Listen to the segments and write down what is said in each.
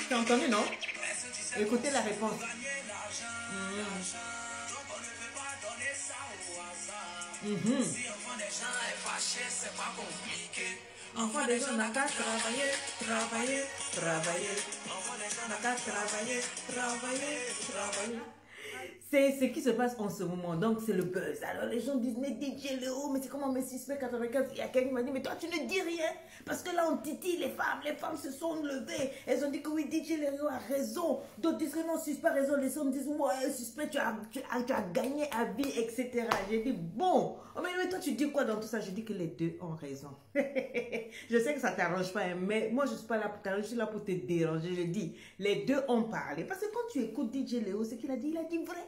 T'as entendu, non? Écoutez la réponse. Mhm. Enfant des gens n'a qu'à travailler, travailler, travailler. N'a qu'à travailler, travailler, travailler. C'est ce qui se passe en ce moment, donc c'est le buzz. Alors les gens disent, mais DJ Léo, mais c'est comment mes suspects 95? Il y a quelqu'un qui m'a dit, mais toi tu ne dis rien. Parce que là on titille les femmes se sont levées. Elles ont dit que oui, DJ Léo a raison. D'autres disent que non, suspect a raison. Les hommes disent, ouais, suspect, tu as gagné à vie, etc. J'ai dit, bon, oh, mais toi tu dis quoi dans tout ça? Je dis que les deux ont raison. Je sais que ça ne t'arrange pas, hein, mais moi je ne suis pas là pour t'arranger, je suis là pour te déranger. Je dis, les deux ont parlé. Parce que quand tu écoutes DJ Léo, ce qu'il a dit vrai.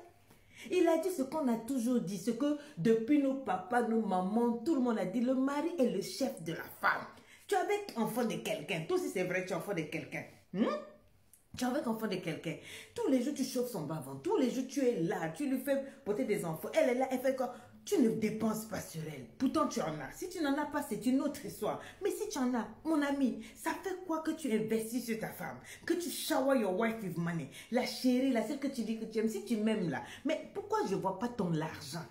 Il a dit ce qu'on a toujours dit, ce que depuis nos papas, nos mamans, tout le monde a dit, le mari est le chef de la femme. Tu es avec enfant de quelqu'un, toi aussi c'est vrai, tu es enfant de quelqu'un. Tu es avec enfant de quelqu'un. Tous les jours tu chauffes son bavon, tous les jours tu es là, tu lui fais porter des enfants. Elle est là, elle fait quoi? Tu ne dépenses pas sur elle. Pourtant, tu en as. Si tu n'en as pas, c'est une autre histoire. Mais si tu en as, mon ami, ça fait quoi que tu investis sur ta femme? Que tu shower your wife with money? La chérie, la celle que tu dis que tu aimes, si tu m'aimes là. Mais pourquoi je ne vois pas ton argent?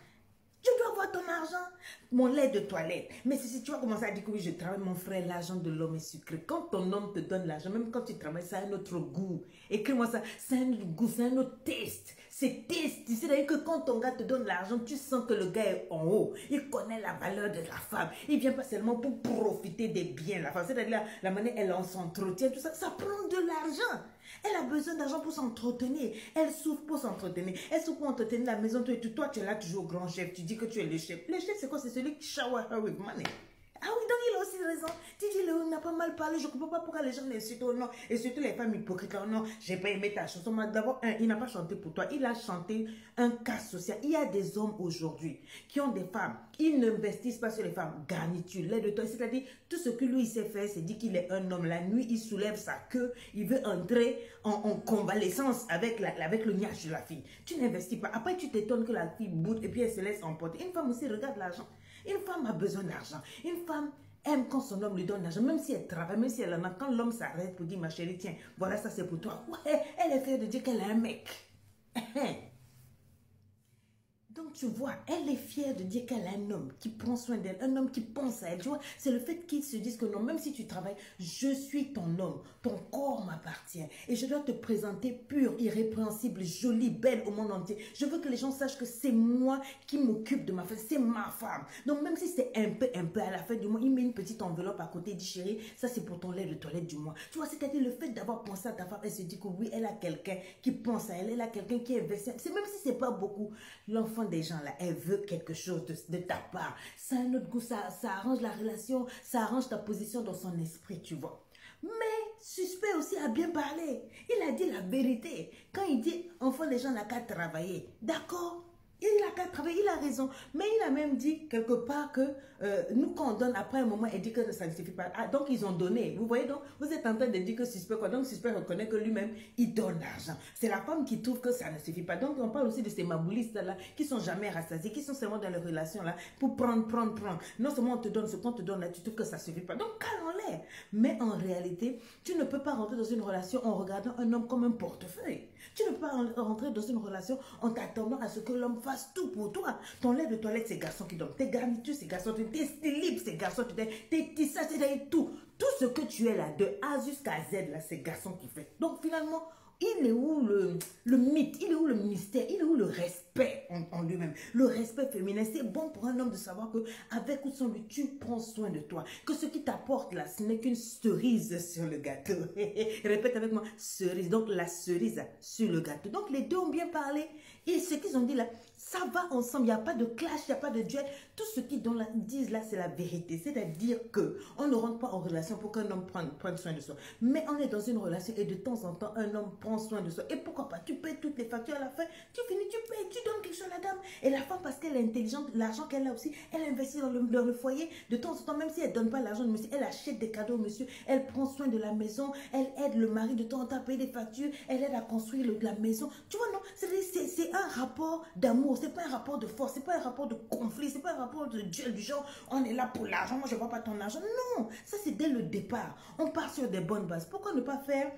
Je dois voir ton argent. Mon lait de toilette. Mais si tu vas commencer à dire que oui, je travaille, mon frère, l'argent de l'homme est sucré. Quand ton homme te donne l'argent, même quand tu travailles, ça a un autre goût. Écris-moi ça, c'est un autre goût, c'est un autre taste. C'est taste. C'est-à-dire que quand ton gars te donne l'argent, tu sens que le gars est en haut. Il connaît la valeur de la femme. Il vient pas seulement pour profiter des biens de la femme. C'est-à-dire la manière dont elle s'entretient, tout ça, ça prend de l'argent. Elle a besoin d'argent pour s'entretenir. Elle souffre pour s'entretenir. Elle souffre pour entretenir la maison. Toi, tu es là toujours grand chef. Tu dis que tu es le chef. Le chef, c'est quoi? C'est celui qui shower her with money. Ah oui, donc il a aussi raison. Titi Léo n'a pas mal parlé. Je ne comprends pas pourquoi les gens l'insultent. Oh non. Et surtout les femmes hypocrites. Oh non, j'ai pas aimé ta chanson. D'abord, il n'a pas chanté pour toi. Il a chanté un cas social. Il y a des hommes aujourd'hui qui ont des femmes. Ils n'investissent pas sur les femmes. Garniture, lait de toi. C'est-à-dire, tout ce que lui, il sait faire, c'est dire qu'il est un homme. La nuit, il soulève sa queue. Il veut entrer en convalescence avec le niage de la fille. Tu n'investis pas. Après, tu t'étonnes que la fille boude et puis elle se laisse emporter. Une femme aussi regarde l'argent. Une femme a besoin d'argent. Une femme aime quand son homme lui donne l'argent, même si elle travaille, même si elle en a. Quand l'homme s'arrête pour dire, ma chérie, tiens, voilà, ça c'est pour toi. Ouais, elle est fière de dire qu'elle a un mec. Donc tu vois, elle est fière de dire qu'elle a un homme qui prend soin d'elle, un homme qui pense à elle. Tu vois, c'est le fait qu'ils se disent que non, même si tu travailles, je suis ton homme, ton corps m'appartient. Et je dois te présenter pure, irrépréhensible, jolie, belle au monde entier. Je veux que les gens sachent que c'est moi qui m'occupe de ma femme, c'est ma femme. Donc même si c'est un peu à la fin du mois, il met une petite enveloppe à côté, il dit chérie, ça c'est pour ton lait de toilette du mois. Tu vois, c'est-à-dire le fait d'avoir pensé à ta femme, elle se dit que oui, elle a quelqu'un qui pense à elle, elle a quelqu'un qui investit. C'est même si c'est pas beaucoup, l'enfant des gens là, elle veut quelque chose de ta part. Ça a un autre goût, ça arrange la relation, ça arrange ta position dans son esprit, tu vois. Mais suspect aussi a bien parlé. Il a dit la vérité. Quand il dit enfant des gens n'a qu'à travailler, d'accord? Il a qu'à travailler, il a raison. Mais il a même dit quelque part que nous, quand on donne, après un moment, il dit que ça ne suffit pas. Ah, donc ils ont donné. Vous voyez, donc vous êtes en train de dire que suspect quoi. Donc suspect reconnaît que lui-même, il donne l'argent. C'est la femme qui trouve que ça ne suffit pas. Donc on parle aussi de ces maboulistes-là qui sont jamais rassasiés, qui sont seulement dans les relations là pour prendre. Non seulement on te donne ce qu'on te donne là, tu trouves que ça ne suffit pas. Donc calme en l'air. Mais en réalité, tu ne peux pas rentrer dans une relation en regardant un homme comme un portefeuille. Tu ne peux pas rentrer dans une relation en t'attendant à ce que l'homme fasse tout pour toi. Ton lait de toilette, c'est garçon qui donne. Tes garnitures, c'est garçon. Tes slips, c'est garçon qui donne. Tes tissages, c'est tout. Tout ce que tu es là, de A jusqu'à Z, là, c'est garçon qui fait. Donc finalement, il est où le mythe? Il est où le mystère? Il est où le respect en lui-même? Le respect féminin, c'est bon pour un homme de savoir que avec ou sans lui, tu prends soin de toi. Que ce qui t'apporte là, ce n'est qu'une cerise sur le gâteau. Répète avec moi, cerise. Donc la cerise sur le gâteau. Donc les deux ont bien parlé. Et ce qu'ils ont dit là, ça va ensemble. Il n'y a pas de clash, il n'y a pas de duel. Tout ce qu'ils disent là, c'est la vérité. C'est-à-dire que on ne rentre pas en relation pour qu'un homme prenne soin de soi. Mais on est dans une relation et de temps en temps, un homme prend soin de soi. Et pourquoi pas? Tu payes toutes les factures à la fin, tu finis, tu payes, tu donnes quelque chose à la dame. Et la femme, parce qu'elle est intelligente, l'argent qu'elle a aussi, elle investit dans le foyer. De temps en temps, même si elle ne donne pas l'argent au monsieur, elle achète des cadeaux au monsieur, elle prend soin de la maison, elle aide le mari de temps en temps à payer des factures, elle aide à construire la maison. Tu vois, non, c'est un rapport d'amour, c'est pas un rapport de force, c'est pas un rapport de conflit, c'est pas un rapport de duel du genre, on est là pour l'argent, moi je ne vois pas ton argent. Non, ça c'est dès le départ. On part sur des bonnes bases. Pourquoi ne pas faire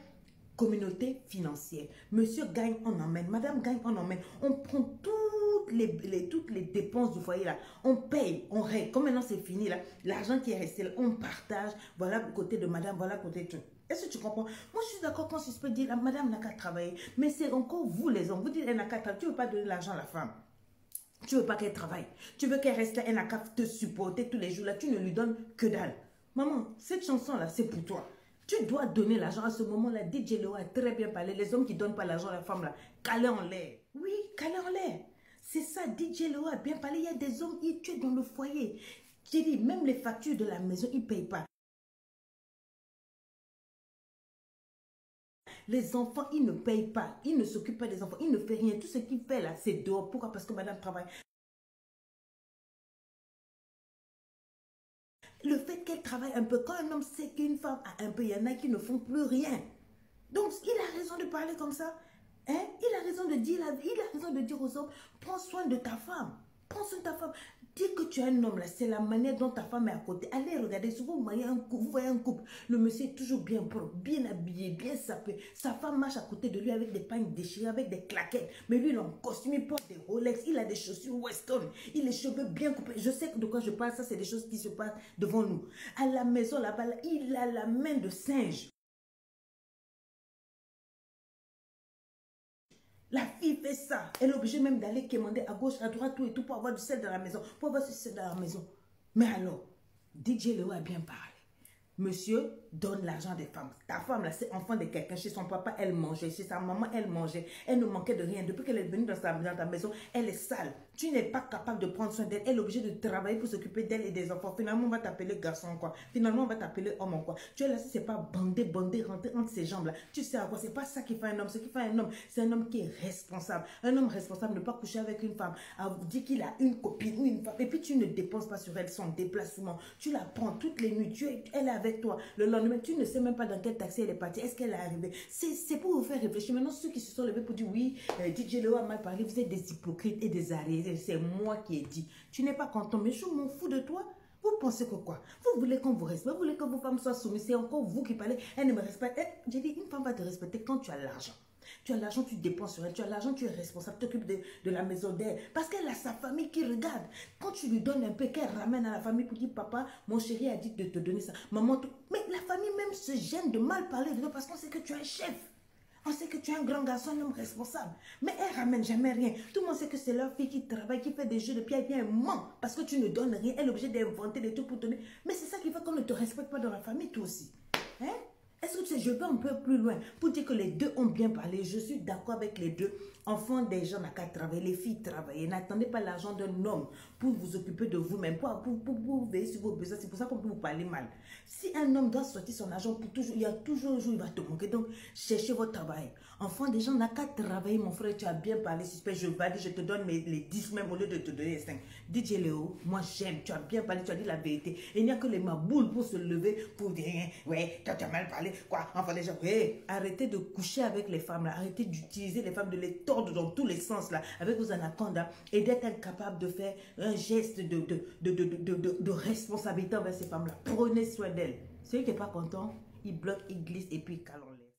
communauté financière? Monsieur gagne, on emmène. Madame gagne, on emmène. On prend toutes les dépenses du foyer là. On paye, on règle. Comme maintenant c'est fini là, l'argent qui est resté là, on partage. Voilà le côté de madame, voilà le côté de tout. Est-ce que tu comprends? Moi je suis d'accord quand je peux dire, la madame n'a qu'à travailler. Mais c'est encore vous les hommes. Vous dites, elle n'a qu'à travailler. Tu ne veux pas donner l'argent à la femme. Tu ne veux pas qu'elle travaille. Tu veux qu'elle reste là, elle n'a qu'à te supporter tous les jours là. Tu ne lui donnes que dalle. Maman, cette chanson là, c'est pour toi. Tu dois donner l'argent à ce moment-là. DJ Léo a très bien parlé. Les hommes qui ne donnent pas l'argent à la femme là, calés en l'air. Oui, calés en l'air. C'est ça, DJ Léo a bien parlé. Il y a des hommes, ils tuent dans le foyer. J'ai dit, même les factures de la maison, ils ne payent pas. Les enfants, ils ne payent pas. Ils ne s'occupent pas des enfants. Ils ne font rien. Tout ce qu'il fait là, c'est dehors. Pourquoi? Parce que madame travaille. Le fait qu'elle travaille un peu, quand un homme sait qu'une femme a un peu, il y en a qui ne font plus rien. Donc, il a raison de parler comme ça. Hein? Il a raison de dire la vie. Il a raison de dire aux hommes, prends soin de ta femme. Prends soin de ta femme. Dis que tu as un homme là, c'est la manière dont ta femme est à côté. Allez regarder, souvent vous voyez un couple. Le monsieur est toujours bien propre, bien habillé, bien sapé. Sa femme marche à côté de lui avec des pagnes déchirées, avec des claquettes. Mais lui, il est en costume, il porte des Rolex, il a des chaussures Weston. Il a les cheveux bien coupés. Je sais de quoi je parle, ça c'est des choses qui se passent devant nous. À la maison là-bas, il a la main de singe. La fille fait ça. Elle est obligée même d'aller commander à gauche, à droite, tout et tout pour avoir du sel dans la maison. Pour avoir du sel dans la maison. Mais alors, DJ Léo a bien parlé. Monsieur donne l'argent des femmes. Ta femme, là, c'est enfant de quelqu'un. Chez son papa, elle mangeait. Chez sa maman, elle mangeait. Elle ne manquait de rien. Depuis qu'elle est venue dans ta maison, elle est sale. Tu n'es pas capable de prendre soin d'elle. Elle est obligée de travailler pour s'occuper d'elle et des enfants. Finalement, on va t'appeler garçon, quoi. Finalement, on va t'appeler homme, quoi. Tu es là, si c'est pas bandé, rentrer entre ses jambes, là. Tu sais à quoi? C'est pas ça qui fait un homme. Ce qui fait un homme, c'est un homme qui est responsable. Un homme responsable ne pas coucher avec une femme. Dit qu'il a une copine ou une femme. Et puis, tu ne dépenses pas sur elle son déplacement. Tu la prends toutes les nuits. Elle est avec toi. Le lendemain, tu ne sais même pas dans quel taxi elle est partie. Est-ce qu'elle est arrivée? C'est pour vous faire réfléchir. Maintenant, ceux qui se sont levés pour dire oui, DJ Léo a mal parlé, vous êtes des hypocrites et des arrêtés. C'est moi qui ai dit. Tu n'es pas content, mais je m'en fous de toi. Vous pensez que quoi? Vous voulez qu'on vous respecte, vous voulez que vos femmes soient soumises. C'est encore vous qui parlez. Elle ne me respecte. J'ai dit, une femme va te respecter quand tu as l'argent. Tu as l'argent, tu dépenses sur elle. Tu as l'argent, tu es responsable, tu t'occupes de la maison d'elle. Parce qu'elle a sa famille qui regarde. Quand tu lui donnes un peu, qu'elle ramène à la famille pour dire, papa, mon chéri a dit de te donner ça. Maman, mais la famille même se gêne de mal parler de toi parce qu'on sait que tu es un chef. On sait que tu es un grand garçon, un homme responsable. Mais elle ramène jamais rien. Tout le monde sait que c'est leur fille qui travaille, qui fait des jeux de pied. Elle vient ment parce que tu ne donnes rien. Elle est obligée d'inventer des trucs pour te donner. Mais c'est ça qui fait qu'on ne te respecte pas dans la famille, toi aussi. Hein? Est-ce que tu sais, je vais un peu plus loin pour dire que les deux ont bien parlé. Je suis d'accord avec les deux. Enfants des gens n'ont qu'à travailler, les filles travaillent. N'attendez pas l'argent d'un homme pour vous occuper de vous-même, pour veiller sur vos besoins. C'est pour ça qu'on peut vous parler mal. Si un homme doit sortir son argent pour toujours, il y a toujours un jour où il va te manquer. Donc, cherchez votre travail. Enfant des gens n'ont qu'à travailler, mon frère. Tu as bien parlé, suspect. Je valide, je te donne les 10 même au lieu de te donner les 5. DJ Léo, moi j'aime. Tu as bien parlé, tu as dit la vérité. Et il n'y a que les maboules pour se lever, pour dire, ouais, toi tu as mal parlé. Quoi, enfant des gens, ouais. Arrêtez de coucher avec les femmes là. Arrêtez d'utiliser les femmes, de les tordre dans tous les sens là, avec vos anacondas. Et d'être incapable de faire un geste de responsabilité envers ces femmes là. Prenez soin d'elles. Celui qui n'est pas content, il bloque, il glisse et puis il cale en l'air.